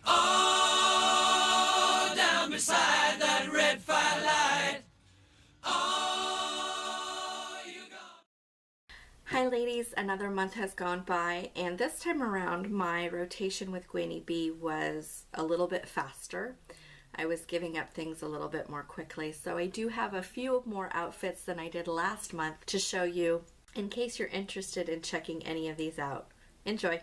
Oh, down beside that red firelight. Oh, you gone. Hi ladies, another month has gone by, and this time around my rotation with Gwynnie Bee was a little bit faster. I was giving up things a little bit more quickly, so I do have a few more outfits than I did last month to show you in case you're interested in checking any of these out. Enjoy!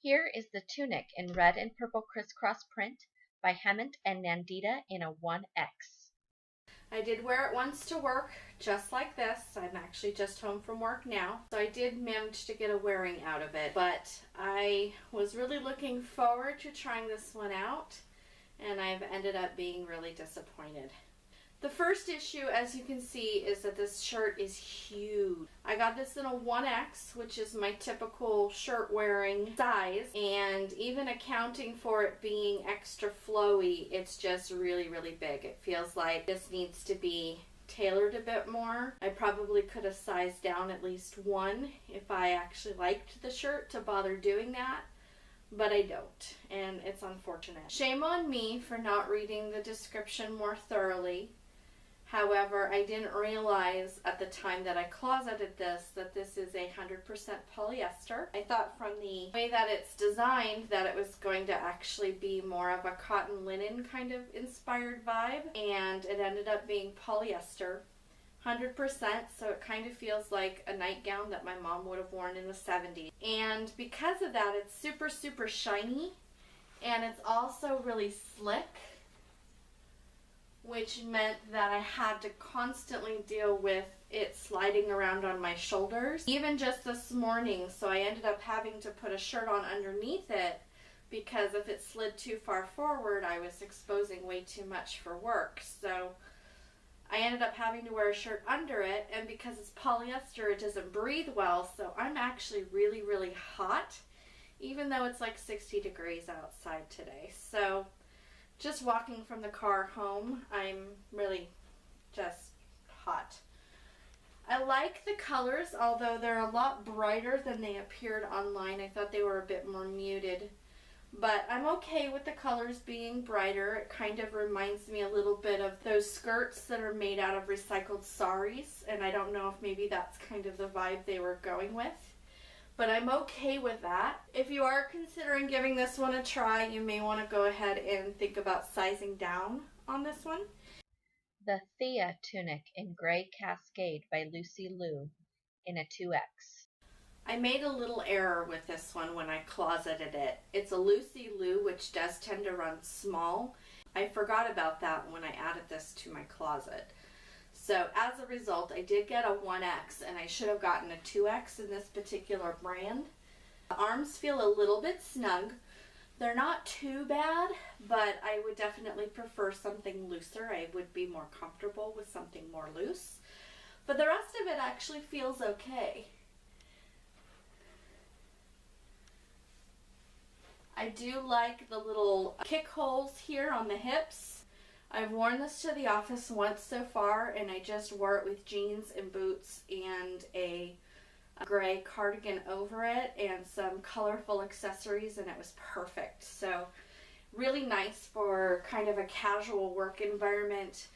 Here is the tunic in red and purple crisscross print by Hemant and Nandita in a 1X. I did wear it once to work, just like this. I'm actually just home from work now, so I did manage to get a wearing out of it, but I was really looking forward to trying this one out, and I've ended up being really disappointed. The first issue, as you can see, is that this shirt is huge. I got this in a 1X, which is my typical shirt wearing size, and even accounting for it being extra flowy, it's just really, really big. It feels like this needs to be tailored a bit more. I probably could have sized down at least one if I actually liked the shirt to bother doing that. But I don't, and it's unfortunate. Shame on me for not reading the description more thoroughly. However, I didn't realize at the time that I closeted this that this is 100% polyester. I thought from the way that it's designed that it was going to actually be more of a cotton linen kind of inspired vibe, and it ended up being polyester. 100%, so it kind of feels like a nightgown that my mom would have worn in the 70s. And because of that, it's super, super shiny, and it's also really slick, which meant that I had to constantly deal with it sliding around on my shoulders. Even just this morning, so I ended up having to put a shirt on underneath it, because if it slid too far forward, I was exposing way too much for work. So I ended up having to wear a shirt under it, and because it's polyester, it doesn't breathe well, so I'm actually really, really hot, even though it's like 60 degrees outside today. So just walking from the car home, I'm really just hot. I like the colors, although they're a lot brighter than they appeared online. I thought they were a bit more muted. But I'm okay with the colors being brighter. It kind of reminds me a little bit of those skirts that are made out of recycled saris, and I don't know if maybe that's kind of the vibe they were going with. But I'm okay with that. If you are considering giving this one a try, you may want to go ahead and think about sizing down on this one. The Thea tunic in gray cascade by Lucy Liu in a 2X. I made a little error with this one when I closeted it. It's a Lucy Liu, which does tend to run small. I forgot about that when I added this to my closet. So as a result, I did get a 1X, and I should have gotten a 2X in this particular brand. The arms feel a little bit snug. They're not too bad, but I would definitely prefer something looser. I would be more comfortable with something more loose. But the rest of it actually feels okay. I do like the little kick holes here on the hips. I've worn this to the office once so far, and I just wore it with jeans and boots and a gray cardigan over it and some colorful accessories, and it was perfect. So really nice for kind of a casual work environment.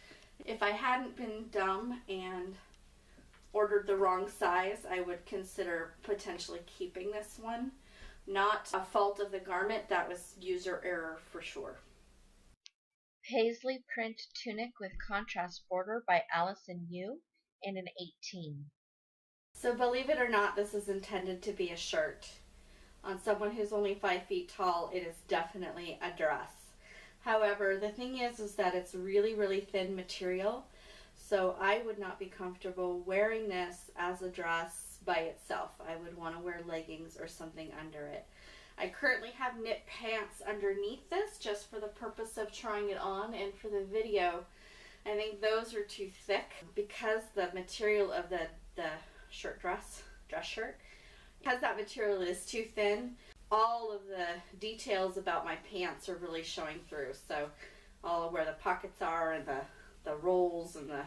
If I hadn't been dumb and ordered the wrong size, I would consider potentially keeping this one. Not a fault of the garment, that was user error for sure. Paisley print tunic with contrast border by Allison Yu in an 18. So believe it or not, this is intended to be a shirt. On someone who's only 5 feet tall, it is definitely a dress. However, the thing is that it's really, really thin material, so I would not be comfortable wearing this as a dress by itself. I would want to wear leggings or something under it. I currently have knit pants underneath this just for the purpose of trying it on, and for the video I think those are too thick because the material of the dress shirt, because that material is too thin. All of the details about my pants are really showing through, so all of where the pockets are and the rolls and the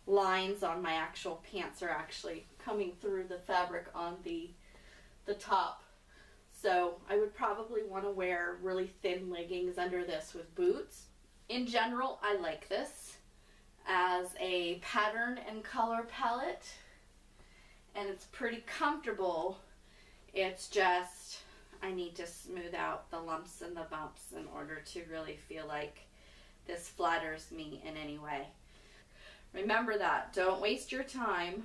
lines on my actual pants are actually coming through the fabric on the top. So I would probably want to wear really thin leggings under this with boots. In general, I like this as a pattern and color palette, and it's pretty comfortable. It's just, I need to smooth out the lumps and the bumps in order to really feel like this flatters me in any way. Remember that. Don't waste your time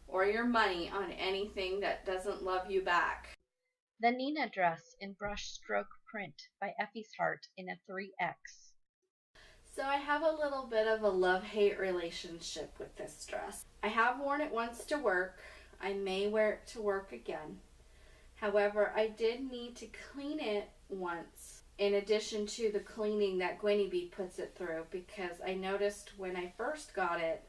or your money on anything that doesn't love you back. The Nena dress in brush stroke print by Effie's Heart in a 3X. So I have a little bit of a love-hate relationship with this dress. I have worn it once to work. I may wear it to work again. However, I did need to clean it once in addition to the cleaning that Gwynnie Bee puts it through, because I noticed when I first got it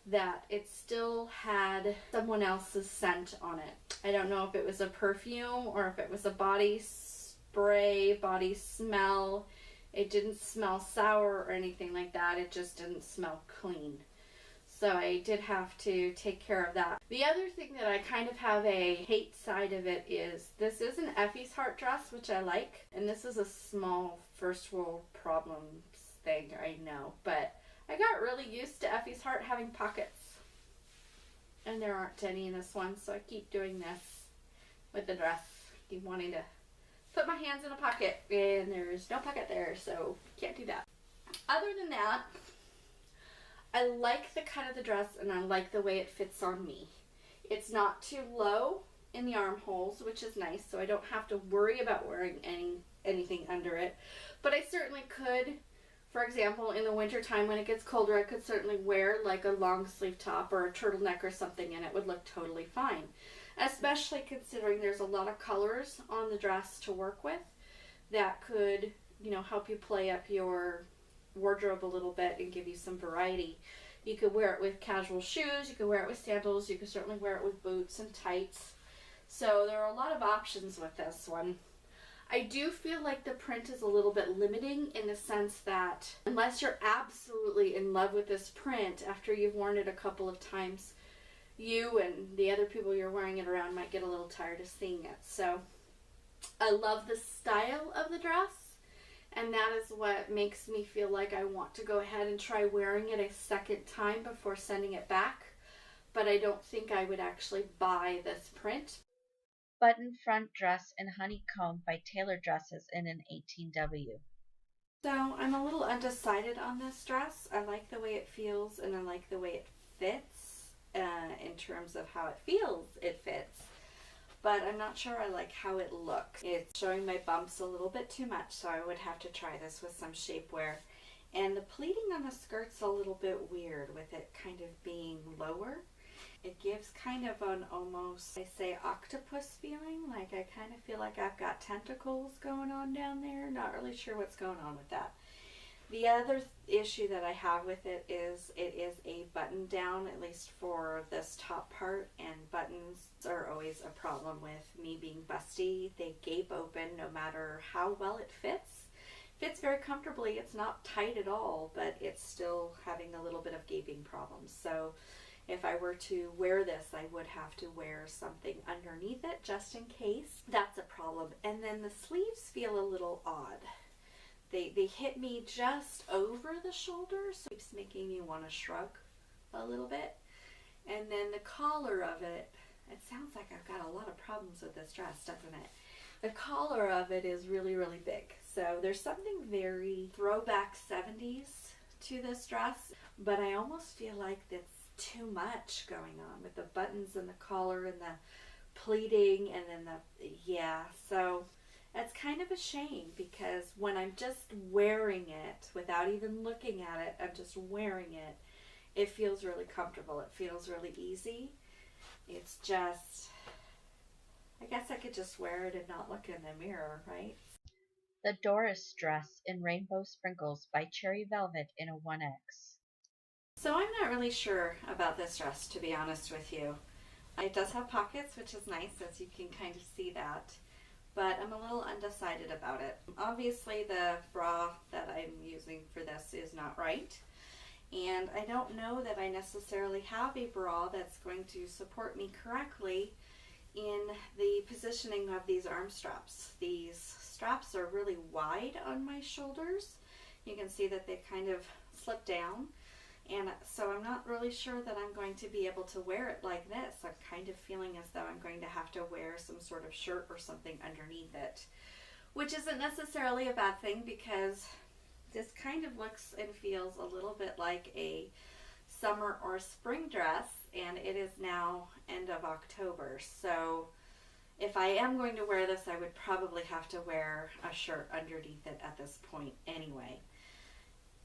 that it still had someone else's scent on it. I don't know if it was a perfume or if it was a body spray, body smell. It didn't smell sour or anything like that. It just didn't smell clean. So I did have to take care of that. The other thing that I kind of have a hate side of it is this is an Effie's Heart dress, which I like. And this is a small first world problems thing, I know. But I got really used to Effie's Heart having pockets. And there aren't any in this one, so I keep doing this with the dress. Keep wanting to put my hands in a pocket, and there's no pocket there, so can't do that. Other than that, I like the cut of the dress, and I like the way it fits on me. It's not too low in the armholes, which is nice, so I don't have to worry about wearing anything under it. But I certainly could, for example, in the winter time when it gets colder, I could certainly wear like a long sleeve top or a turtleneck or something, and it would look totally fine. Especially considering there's a lot of colors on the dress to work with that could, you know, help you play up your wardrobe a little bit and give you some variety. You could wear it with casual shoes, you could wear it with sandals, you could certainly wear it with boots and tights. So there are a lot of options with this one. I do feel like the print is a little bit limiting in the sense that unless you're absolutely in love with this print, after you've worn it a couple of times, you and the other people you're wearing it around might get a little tired of seeing it. So I love the style of the dress, and that is what makes me feel like I want to go ahead and try wearing it a second time before sending it back. But I don't think I would actually buy this print. Button front dress in honeycomb by Taylor Dresses in an 18W. So I'm a little undecided on this dress. I like the way it feels, and I like the way it fits. In terms of how it feels, it fits. But I'm not sure I like how it looks. It's showing my bumps a little bit too much, so I would have to try this with some shapewear. And the pleating on the skirt's a little bit weird with it kind of being lower. It gives kind of an almost, I say, octopus feeling. Like I kind of feel like I've got tentacles going on down there. Not really sure what's going on with that. The other issue that I have with it is a button down, at least for this top part, and buttons are always a problem with me being busty. They gape open no matter how well it fits. Fits very comfortably. It's not tight at all, but it's still having a little bit of gaping problems. So if I were to wear this, I would have to wear something underneath it just in case. That's a problem. And then the sleeves feel a little odd. They hit me just over the shoulder, so it's making me want to shrug a little bit. And then the collar of it, it sounds like I've got a lot of problems with this dress, doesn't it? The collar of it is really, really big. So there's something very throwback 70s to this dress, but I almost feel like that's too much going on with the buttons and the collar and the pleating and then so that's kind of a shame, because when I'm just wearing it without even looking at it, I'm just wearing it, it feels really comfortable. It feels really easy. It's just, I guess I could just wear it and not look in the mirror, right? The Doris dress in rainbow sprinkles by Cherry Velvet in a 1X. So I'm not really sure about this dress, to be honest with you. It does have pockets, which is nice, as you can kind of see that. But I'm a little undecided about it. Obviously the bra that I'm using for this is not right. And I don't know that I necessarily have a bra that's going to support me correctly in the positioning of these arm straps. These straps are really wide on my shoulders. You can see that they kind of slip down, and so I'm not really sure that I'm going to be able to wear it like this. I'm kind of feeling as though I'm going to have to wear some sort of shirt or something underneath it, which isn't necessarily a bad thing because this kind of looks and feels a little bit like a summer or spring dress, and it is now end of October. So if I am going to wear this, I would probably have to wear a shirt underneath it at this point anyway.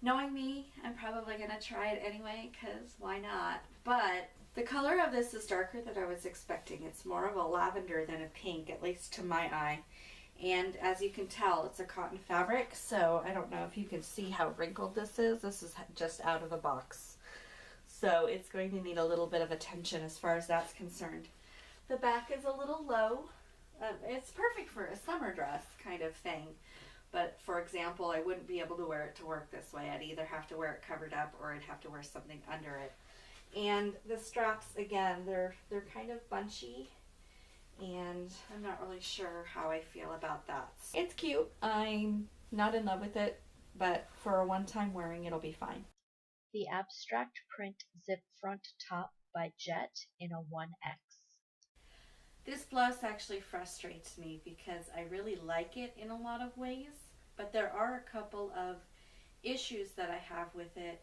Knowing me, I'm probably going to try it anyway, because why not? But the color of this is darker than I was expecting. It's more of a lavender than a pink, at least to my eye. And as you can tell, it's a cotton fabric, so I don't know if you can see how wrinkled this is. This is just out of the box. So it's going to need a little bit of attention as far as that's concerned. The back is a little low. It's perfect for a summer dress kind of thing. But for example, I wouldn't be able to wear it to work this way. I'd either have to wear it covered up or I'd have to wear something under it. And the straps, again, they're kind of bunchy, and I'm not really sure how I feel about that. It's cute. I'm not in love with it, but for a one-time wearing, it'll be fine. The abstract print zip front top by Jet in a 1X. This blouse actually frustrates me because I really like it in a lot of ways, but there are a couple of issues that I have with it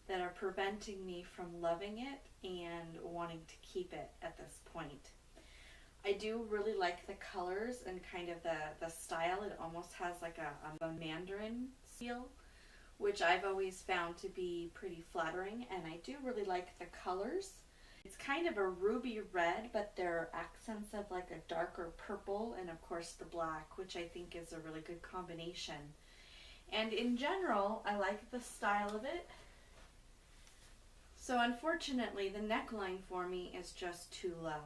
that are preventing me from loving it and wanting to keep it at this point. I do really like the colors and kind of the style. It almost has like a mandarin feel, which I've always found to be pretty flattering, and I do really like the colors. It's kind of a ruby red, but there are accents of like a darker purple and of course the black, which I think is a really good combination. And in general, I like the style of it. So unfortunately, the neckline for me is just too low.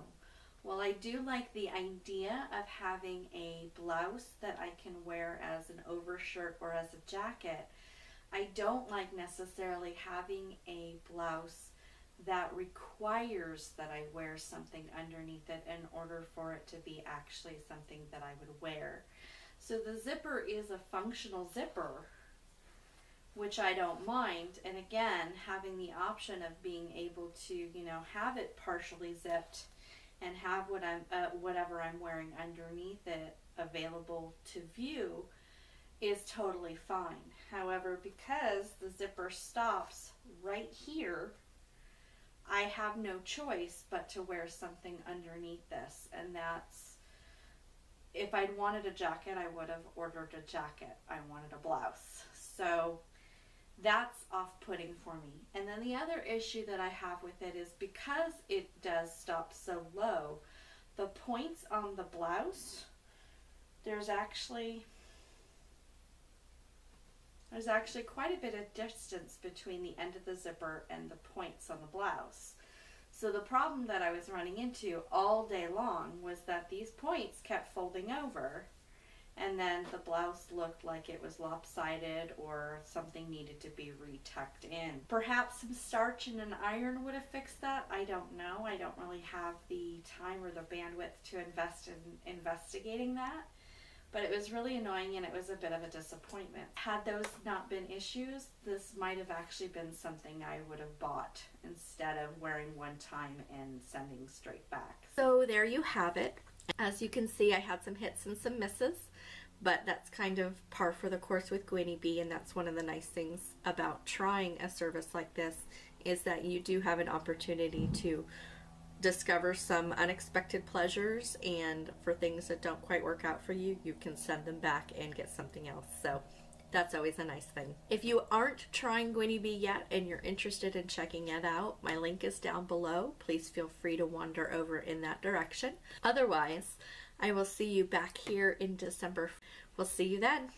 While I do like the idea of having a blouse that I can wear as an overshirt or as a jacket, I don't like necessarily having a blouse that requires that I wear something underneath it in order for it to be actually something that I would wear. So the zipper is a functional zipper, which I don't mind. And again, having the option of being able to, you know, have it partially zipped and have whatever I'm wearing underneath it available to view is totally fine. However, because the zipper stops right here, I have no choice but to wear something underneath this, and that's, if I'd wanted a jacket, I would have ordered a jacket. I wanted a blouse. So that's off-putting for me. And then the other issue that I have with it is because it does stop so low, the points on the blouse, there's actually quite a bit of distance between the end of the zipper and the points on the blouse. So the problem that I was running into all day long was that these points kept folding over, and then the blouse looked like it was lopsided or something needed to be retucked in. Perhaps some starch and an iron would have fixed that. I don't know. I don't really have the time or the bandwidth to invest in investigating that. But it was really annoying, and it was a bit of a disappointment. Had those not been issues, this might have actually been something I would have bought instead of wearing one time and sending straight back. So there you have it. As you can see, I had some hits and some misses, but that's kind of par for the course with Gwynnie Bee, and that's one of the nice things about trying a service like this, is that you do have an opportunity to discover some unexpected pleasures, and for things that don't quite work out for you, you can send them back and get something else. So that's always a nice thing. If you aren't trying Gwynnie Bee yet and you're interested in checking it out, my link is down below. Please feel free to wander over in that direction. Otherwise, I will see you back here in December. We'll see you then.